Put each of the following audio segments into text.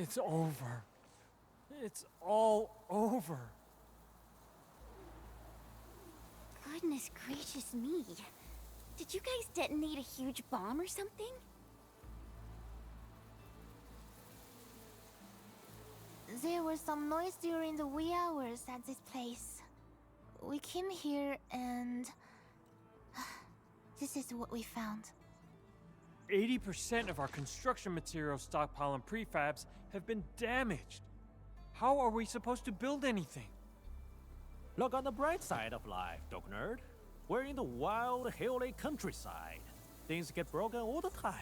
It's over. It's all over. Goodness gracious me. Did you guys detonate a huge bomb or something? There was some noise during the wee hours at this place. We came here and... this is what we found. 80% of our construction material stockpile and prefabs have been damaged. How are we supposed to build anything? Look on the bright side of life, Dog Nerd. We're in the wild, hilly countryside. Things get broken all the time.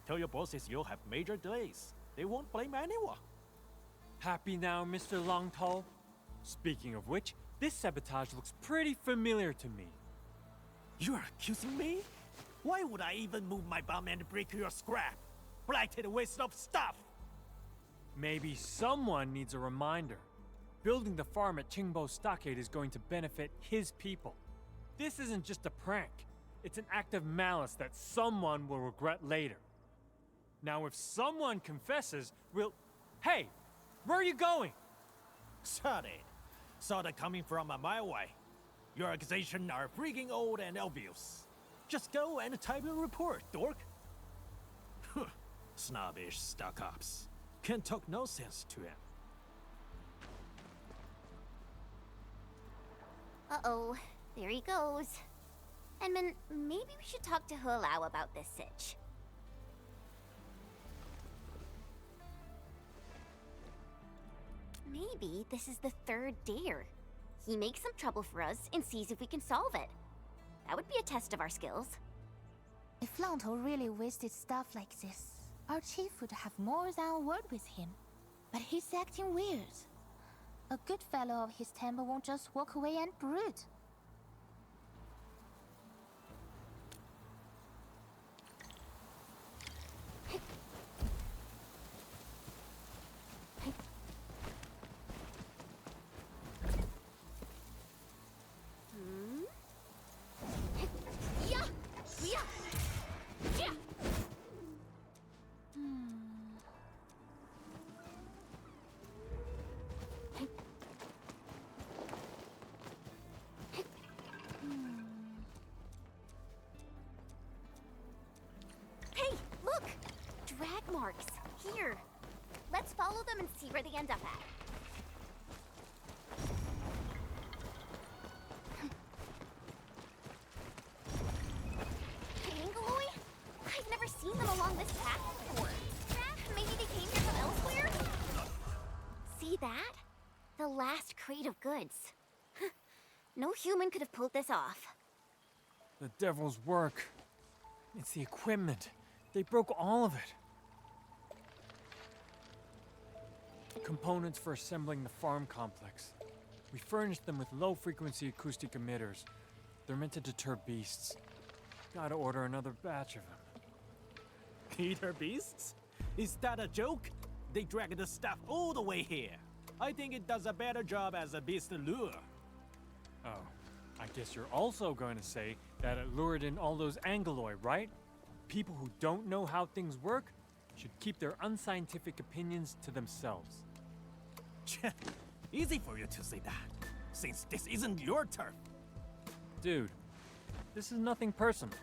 Tell your bosses you'll have major delays. They won't blame anyone. Happy now, Mr. Longtall? Speaking of which, this sabotage looks pretty familiar to me. You're accusing me? Why would I even move my bomb and break your scrap? Blighted waste of stuff! Maybe someone needs a reminder. Building the farm at Qingbo Stockade is going to benefit his people. This isn't just a prank. It's an act of malice that someone will regret later. Now if someone confesses, we'll... Hey! Where are you going? Shut it. Saw that coming from a mile away. Your accusations are freaking old and obvious. Just go and type your report, dork. Snobbish stuck-ups. Can't talk no sense to him. Uh-oh, there he goes. Edmund, maybe we should talk to Hulao about this sitch. Maybe this is the third dare. He makes some trouble for us and sees if we can solve it. That would be a test of our skills. If Longtall really wasted stuff like this, our chief would have more than a word with him. But he's acting weird. A good fellow of his temper won't just walk away and brood. Drag marks. Here. Let's follow them and see where they end up at. Angaloy? I've never seen them along this path before. Maybe they came here from elsewhere? See that? The last crate of goods. No human could have pulled this off. The devil's work. It's the equipment. They broke all of it. Components for assembling the farm complex. We furnished them with low-frequency acoustic emitters. They're meant to deter beasts. Gotta order another batch of them. Eater beasts? Is that a joke? They dragged the stuff all the way here. I think it does a better job as a beast lure. Oh, I guess you're also going to say that it lured in all those Angaloy, right? People who don't know how things work should keep their unscientific opinions to themselves. Easy for you to say that, since this isn't your turf. Dude, this is nothing personal.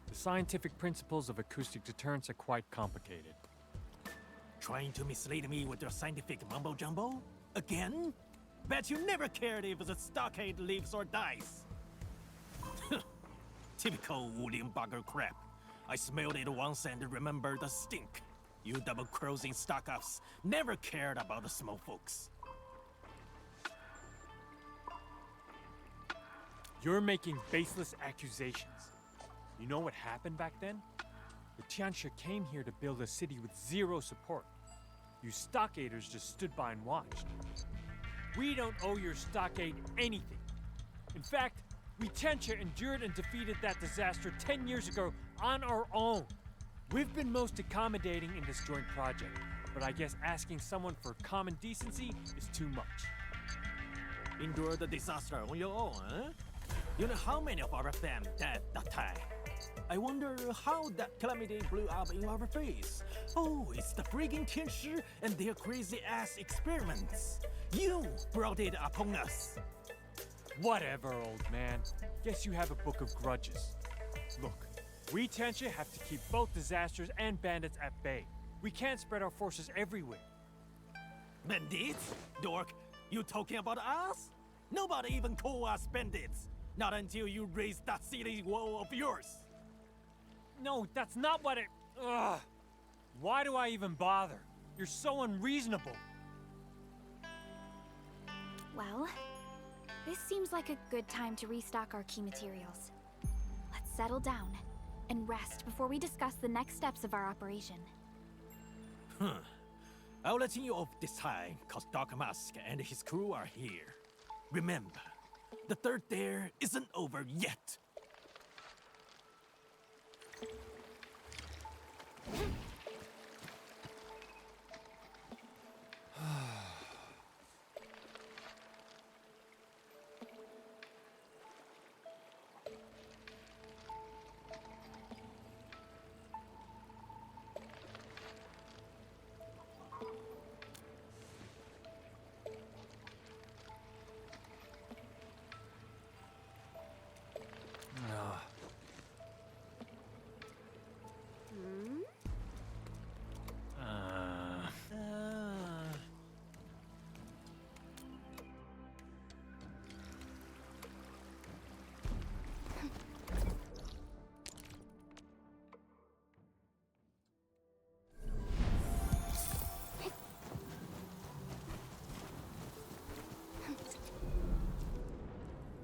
The scientific principles of acoustic deterrence are quite complicated. Trying to mislead me with your scientific mumbo-jumbo? Again? Bet you never cared if the stockade lives or dies. Typical William bugger crap. I smelled it once and remember the stink. You double-crossing stock-ups never cared about the small folks. You're making baseless accusations. You know what happened back then? The Tianxia came here to build a city with zero support. You stockaders just stood by and watched. We don't owe your stockade anything. In fact, we Tianxia endured and defeated that disaster 10 years ago on our own. We've been most accommodating in this joint project, but I guess asking someone for common decency is too much. Endure the disaster on your own, huh? You know how many of our fam died that time? I wonder how that calamity blew up in our face. Oh, it's the freaking Tianshi and their crazy-ass experiments. You brought it upon us. Whatever, old man. Guess you have a book of grudges. Look, we Tianshi have to keep both disasters and bandits at bay. We can't spread our forces everywhere. Bandits? Dork, you talking about us? Nobody even call us bandits. Not until you raise that silly wall of yours. No, that's not what it... Ugh. Why do I even bother? You're so unreasonable. Well, this seems like a good time to restock our key materials. Let's settle down and rest before we discuss the next steps of our operation. I'll let you off this time, cause Doc Mask and his crew are here. Remember, the third dare isn't over yet.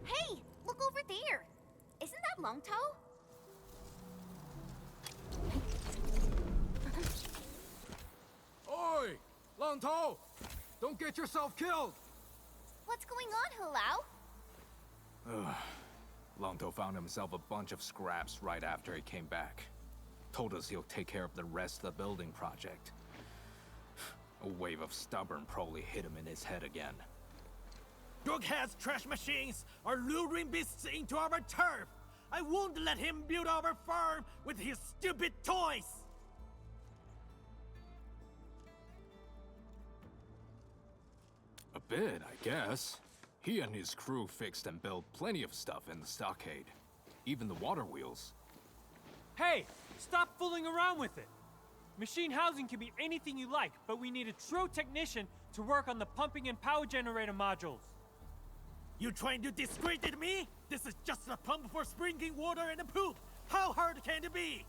Hey, look over there. Isn't that Longtoe? Oi! Longtoe! Don't get yourself killed! What's going on, Hulao? Longtoe found himself a bunch of scraps right after he came back. Told us he'll take care of the rest of the building project. A wave of stubborn probably hit him in his head again. Drughead's trash machines are luring beasts into our turf. I won't let him build our farm with his stupid toys. A bit, I guess. He and his crew fixed and built plenty of stuff in the stockade. Even the water wheels. Hey, stop fooling around with it. Machine housing can be anything you like, but we need a true technician to work on the pumping and power generator modules. You trying to discredit me? This is just a pump for sprinkling water in a poop. How hard can it be?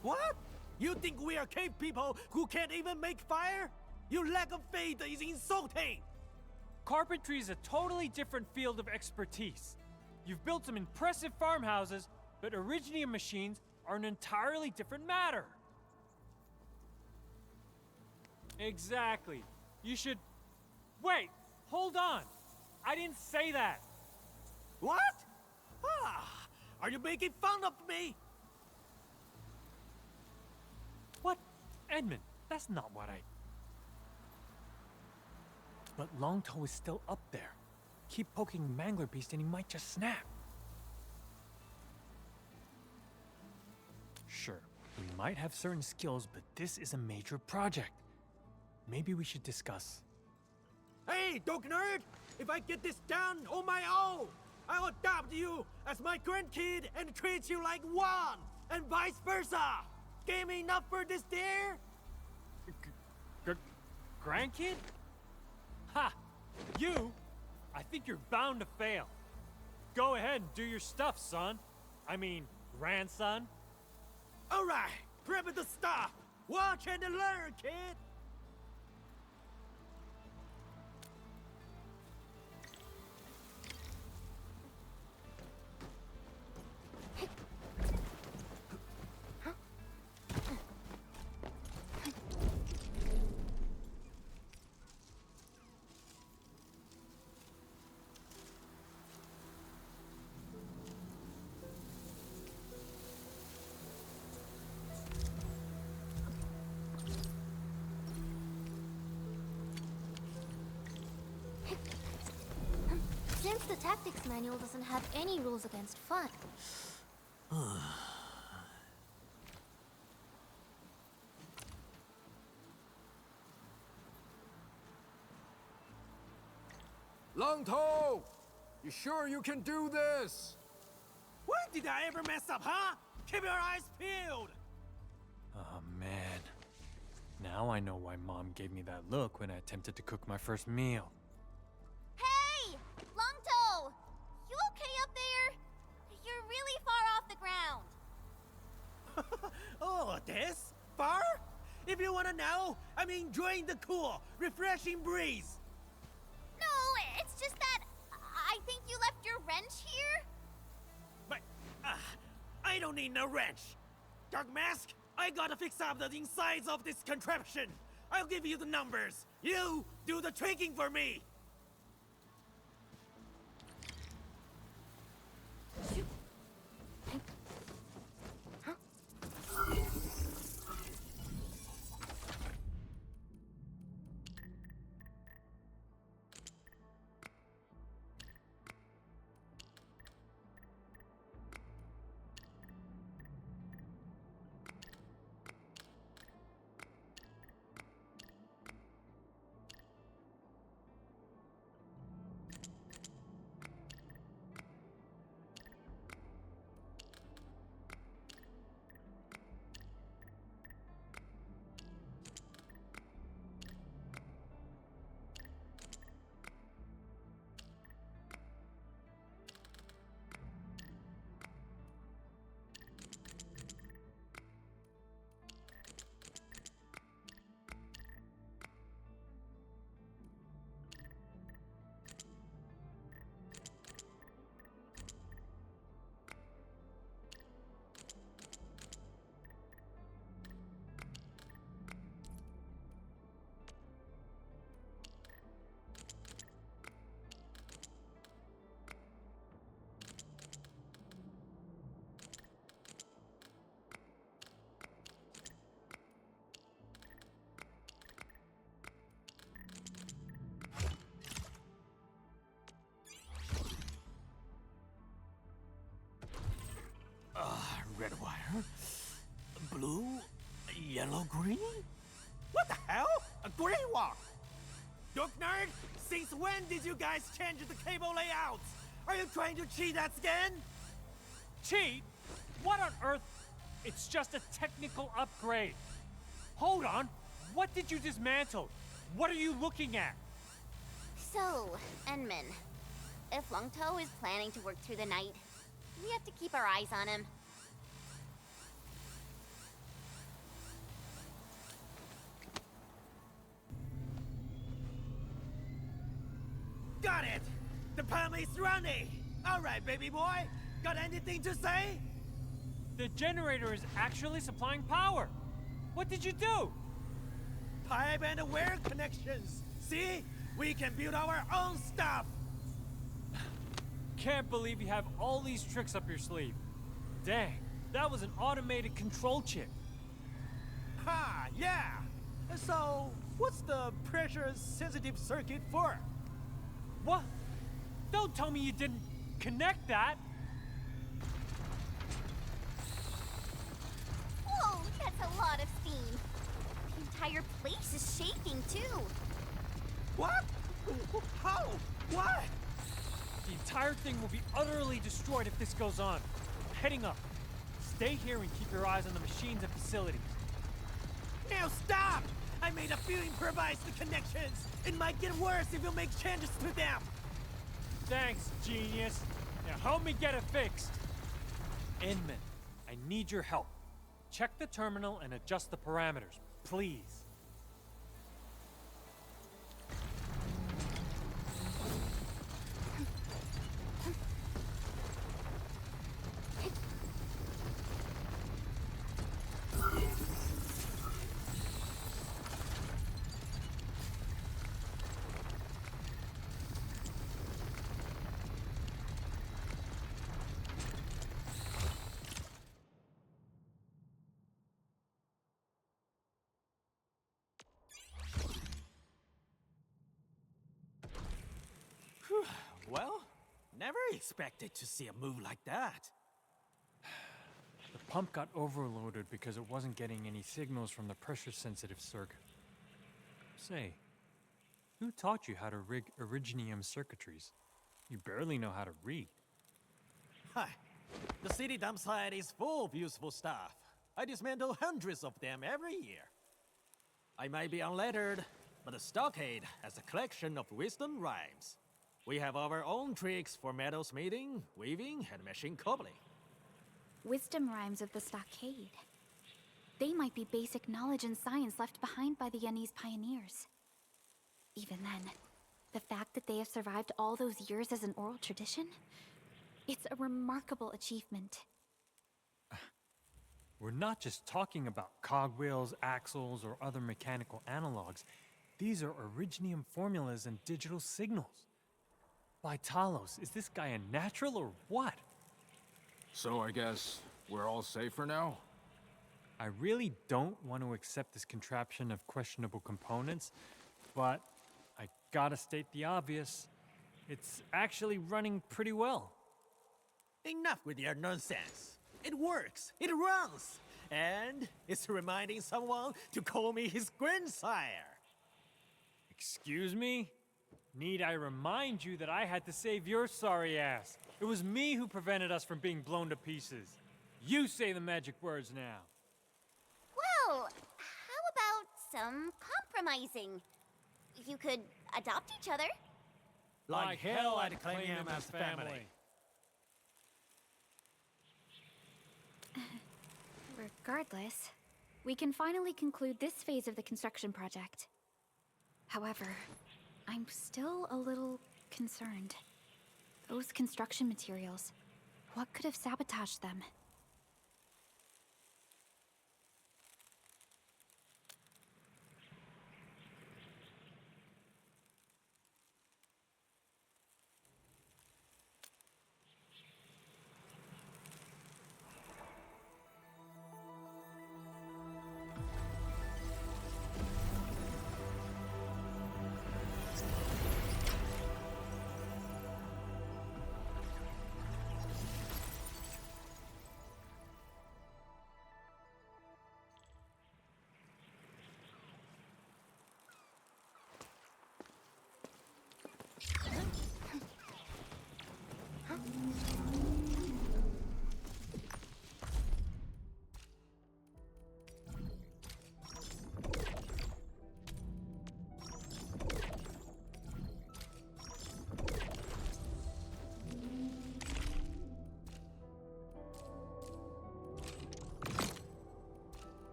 What? You think we are cave people who can't even make fire? Your lack of faith is insulting! Carpentry is a totally different field of expertise. You've built some impressive farmhouses, but Originium machines are an entirely different matter. Exactly. You should... Wait! Hold on! I didn't say that! What? Ah! Are you making fun of me? What? Edmund, that's not what I... But Longtoe is still up there. Keep poking Mangler Beast and he might just snap. Sure, he might have certain skills, but this is a major project. Maybe we should discuss. Hey, Dog Nerd! If I get this done on my own, I'll adopt you as my grandkid and treat you like one, and vice versa! Game enough for this dare? Grandkid? Ha! You? I think you're bound to fail. Go ahead and do your stuff, son. I mean, grandson. Alright, prep the stuff. Watch and learn, kid. Since the tactics manual doesn't have any rules against fun. Longto! You sure you can do this? When did I ever mess up, huh? Keep your eyes peeled! Oh man. Now I know why Mom gave me that look when I attempted to cook my first meal. Hey! Longto! You okay up there? You're really far off the ground. Oh, this? Far? If you wanna know, I'm enjoying the cool, refreshing breeze. No, it's just that I think you left your wrench here. But, I don't need no wrench. Dark Mask, I gotta fix up the insides of this contraption. I'll give you the numbers. You do the tricking for me. Red wire, blue, yellow, green? What the hell? A green one! Duck Nerd, since when did you guys change the cable layouts? Are you trying to cheat us again? Cheat? What on earth? It's just a technical upgrade. Hold on. What did you dismantle? What are you looking at? So, Enman, if Longto is planning to work through the night, we have to keep our eyes on him. Got it! The pump is running! Alright, baby boy, got anything to say? The generator is actually supplying power. What did you do? Pipe and wire connections. See? We can build our own stuff! Can't believe you have all these tricks up your sleeve. Dang, that was an automated control chip. Ha, yeah! So, what's the pressure-sensitive circuit for? What? Don't tell me you didn't connect that. Whoa, that's a lot of steam. The entire place is shaking, too. What? How? Why? The entire thing will be utterly destroyed if this goes on. I'm heading up. Stay here and keep your eyes on the machines and facilities. Now stop! I made a few improvised connections. It might get worse if you make changes to them. Thanks, genius. Now help me get it fixed. Inman, I need your help. Check the terminal and adjust the parameters, please. Never expected to see a move like that. The pump got overloaded because it wasn't getting any signals from the pressure-sensitive circuit. Say, who taught you how to rig originium circuitries? You barely know how to read. Hi. The city dump site is full of useful stuff. I dismantle hundreds of them every year. I might be unlettered, but the stockade has a collection of wisdom rhymes. We have our own tricks for metal smithing, weaving, and machine cobbling. Wisdom rhymes of the stockade. They might be basic knowledge and science left behind by the Yenese pioneers. Even then, the fact that they have survived all those years as an oral tradition, it's a remarkable achievement. We're not just talking about cogwheels, axles, or other mechanical analogs. These are originium formulas and digital signals. By Talos, is this guy a natural or what? So I guess we're all safe for now? I really don't want to accept this contraption of questionable components, but I gotta state the obvious. It's actually running pretty well. Enough with your nonsense. It works, it runs, and it's reminding someone to call me his grandsire. Excuse me? Need I remind you that I had to save your sorry ass? It was me who prevented us from being blown to pieces. You say the magic words now. Well, how about some compromising? You could adopt each other. Like hell I'd claim him as family. Regardless, we can finally conclude this phase of the construction project. However, I'm still a little concerned. Those construction materials, what could have sabotaged them?